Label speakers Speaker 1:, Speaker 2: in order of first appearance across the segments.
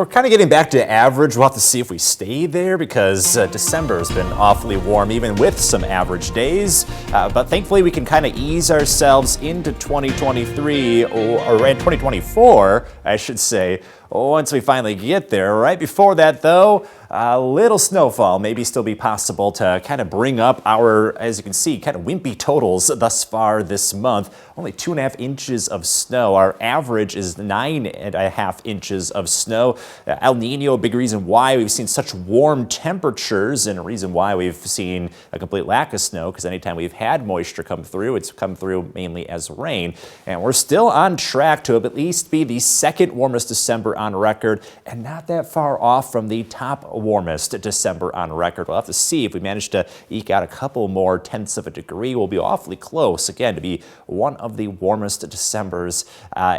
Speaker 1: We're kind of getting back to average. We'll have to see if we stay there because December has been awfully warm, even with some average days. But thankfully, we can kind of ease ourselves into 2023 or 2024, I should say, once we finally get there. Right before that, though, a little snowfall maybe still be possible to kind of bring up our, as you can see, kind of wimpy totals thus far this month. Only 2.5 inches of snow. Our average is 9.5 inches of snow. El Nino, a big reason why we've seen such warm temperatures and a reason why we've seen a complete lack of snow, because anytime we've had moisture come through, it's come through mainly as rain. And we're still on track to at least be the second warmest December on record and not that far off from the top warmest December on record. We'll have to see if we manage to eke out a couple more tenths of a degree. We'll be awfully close, again, to be one of the warmest Decembers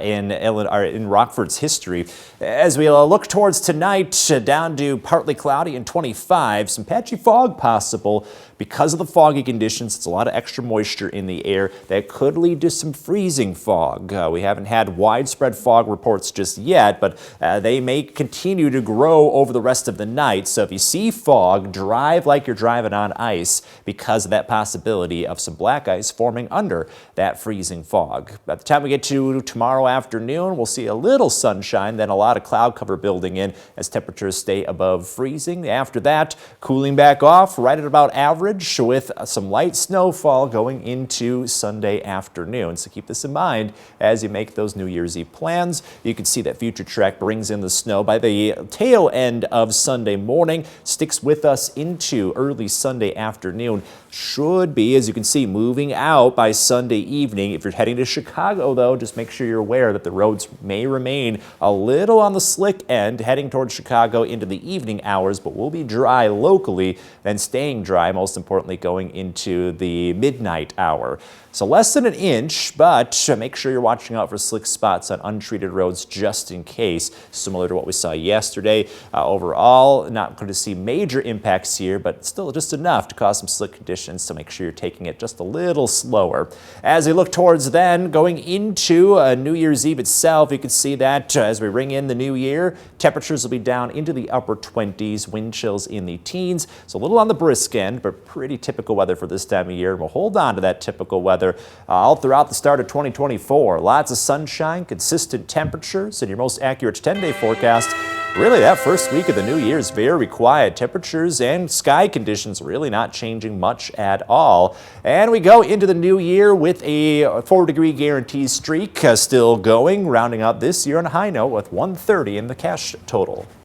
Speaker 1: in Rockford's history. As we look towards tonight, down to partly cloudy and 25, some patchy fog possible. Because of the foggy conditions, it's a lot of extra moisture in the air that could lead to some freezing fog. We haven't had widespread fog reports just yet, but they may continue to grow over the rest of the night. So if you see fog, drive like you're driving on ice because of that possibility of some black ice forming under that freezing fog. By the time we get to tomorrow afternoon, we'll see a little sunshine, then a lot of cloud cover building in as temperatures stay above freezing. After that, cooling back off right at about average, with some light snowfall going into Sunday afternoon. So keep this in mind as you make those New Year's Eve plans. You can see that Future Track brings in the snow by the tail end of Sunday morning, sticks with us into early Sunday afternoon. Should be, as you can see, moving out by Sunday evening. If you're heading to Chicago, though, just make sure you're aware that the roads may remain a little on the slick end heading towards Chicago into the evening hours, but will be dry locally, then staying dry, most importantly, going into the midnight hour. So less than an inch, but make sure you're watching out for slick spots on untreated roads just in case, similar to what we saw yesterday. Overall, not going to see major impacts here, but still just enough to cause some slick conditions, so make sure you're taking it just a little slower. As we look towards then, going into New Year's Eve itself, you can see that as we ring in the new year, temperatures will be down into the upper 20s, wind chills in the teens. So a little on the brisk end, but pretty typical weather for this time of year. We'll hold on to that typical weather all throughout the start of 2024. Lots of sunshine, consistent temperatures, and your most accurate 10-day forecast. Really, that first week of the new year is very quiet. Temperatures and sky conditions really not changing much at all. And we go into the new year with a 4-degree guarantee streak still going, rounding out this year on a high note with 130 in the cash total.